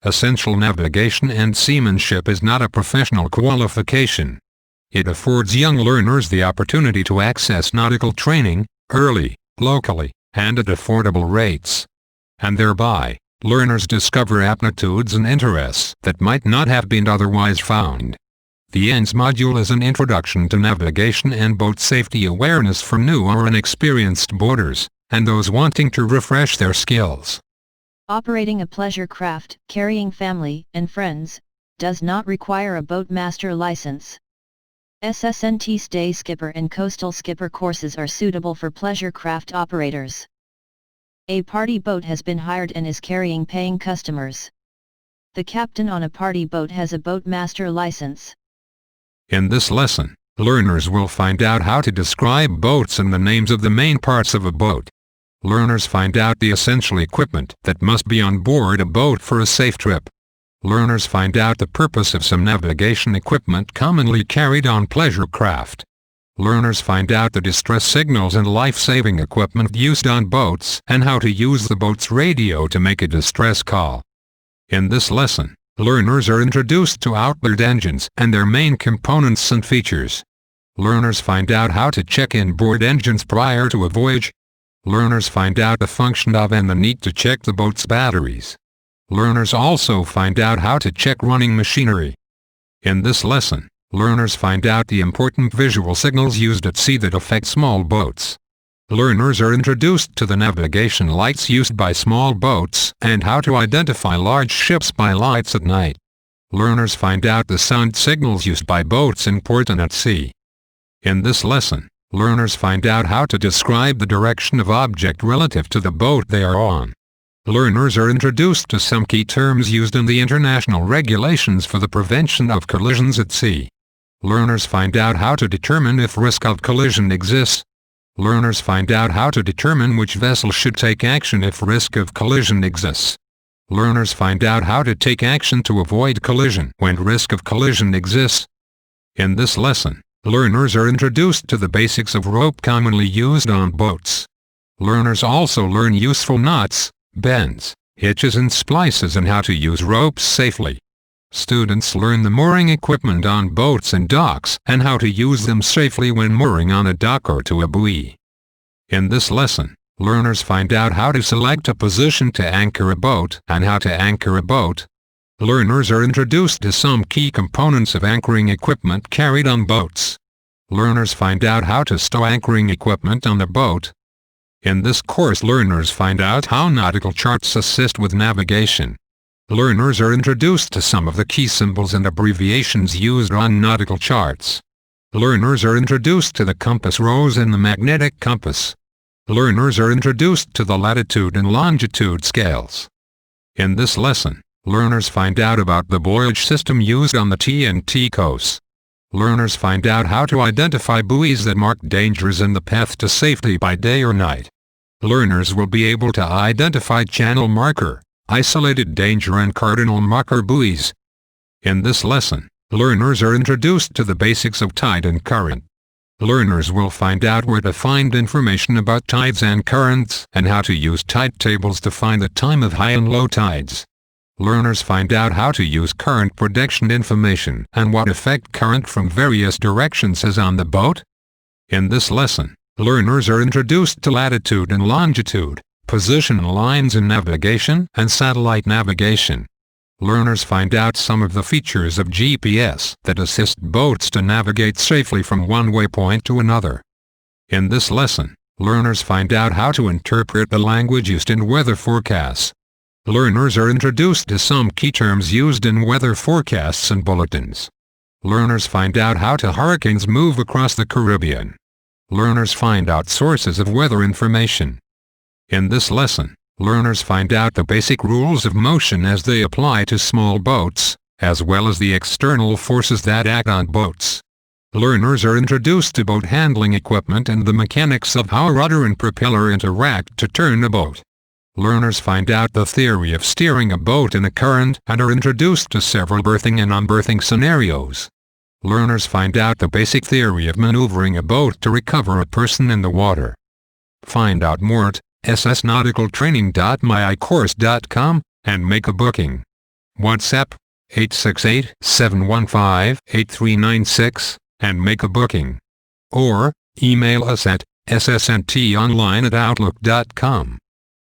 Essential navigation and seamanship is not a professional qualification. It affords young learners the opportunity to access nautical training, early, locally, and at affordable rates. And thereby, learners discover aptitudes and interests that might not have been otherwise found. The ENS module is an introduction to navigation and boat safety awareness for new or inexperienced boaters, and those wanting to refresh their skills. Operating a pleasure craft, carrying family and friends, does not require a boatmaster license. SSNT Day Skipper and Coastal Skipper courses are suitable for pleasure craft operators. A party boat has been hired and is carrying paying customers. The captain on a party boat has a boatmaster license. In this lesson, learners will find out how to describe boats and the names of the main parts of a boat. Learners find out the essential equipment that must be on board a boat for a safe trip. Learners find out the purpose of some navigation equipment commonly carried on pleasure craft. Learners find out the distress signals and life-saving equipment used on boats and how to use the boat's radio to make a distress call. In this lesson, learners are introduced to outboard engines and their main components and features. Learners find out how to check inboard engines prior to a voyage. Learners find out the function of and the need to check the boat's batteries. Learners also find out how to check running machinery. In this lesson, learners find out the important visual signals used at sea that affect small boats. Learners are introduced to the navigation lights used by small boats and how to identify large ships by lights at night. Learners find out the sound signals used by boats in port and at sea. In this lesson, learners find out how to describe the direction of object relative to the boat they are on. Learners are introduced to some key terms used in the international regulations for the prevention of collisions at sea. Learners find out how to determine if risk of collision exists. Learners find out how to determine which vessel should take action if risk of collision exists. Learners find out how to take action to avoid collision when risk of collision exists. In this lesson, learners are introduced to the basics of rope commonly used on boats. Learners also learn useful knots, bends, hitches and splices and how to use ropes safely. Students learn the mooring equipment on boats and docks and how to use them safely when mooring on a dock or to a buoy. In this lesson, learners find out how to select a position to anchor a boat and how to anchor a boat. Learners are introduced to some key components of anchoring equipment carried on boats. Learners find out how to stow anchoring equipment on the boat. In this course, learners find out how nautical charts assist with navigation. Learners are introduced to some of the key symbols and abbreviations used on nautical charts. Learners are introduced to the compass rose and the magnetic compass. Learners are introduced to the latitude and longitude scales. In this lesson, learners find out about the buoyage system used on the TNT coast. Learners find out how to identify buoys that mark dangers in the path to safety by day or night. Learners will be able to identify channel marker, isolated danger and cardinal marker buoys. In this lesson, learners are introduced to the basics of tide and current. Learners will find out where to find information about tides and currents and how to use tide tables to find the time of high and low tides. Learners find out how to use current prediction information and what effect current from various directions has on the boat. In this lesson, learners are introduced to latitude and longitude, position lines in navigation and satellite navigation. Learners find out some of the features of GPS that assist boats to navigate safely from one waypoint to another. In this lesson, learners find out how to interpret the language used in weather forecasts. Learners are introduced to some key terms used in weather forecasts and bulletins. Learners find out how hurricanes move across the Caribbean. Learners find out sources of weather information. In this lesson, learners find out the basic rules of motion as they apply to small boats, as well as the external forces that act on boats. Learners are introduced to boat handling equipment and the mechanics of how rudder and propeller interact to turn a boat. Learners find out the theory of steering a boat in a current and are introduced to several berthing and unberthing scenarios. Learners find out the basic theory of maneuvering a boat to recover a person in the water. Find out more at ssnauticaltraining.myicourse.com and make a booking. WhatsApp 868-715-8396 and make a booking. Or email us at ssntonline@outlook.com.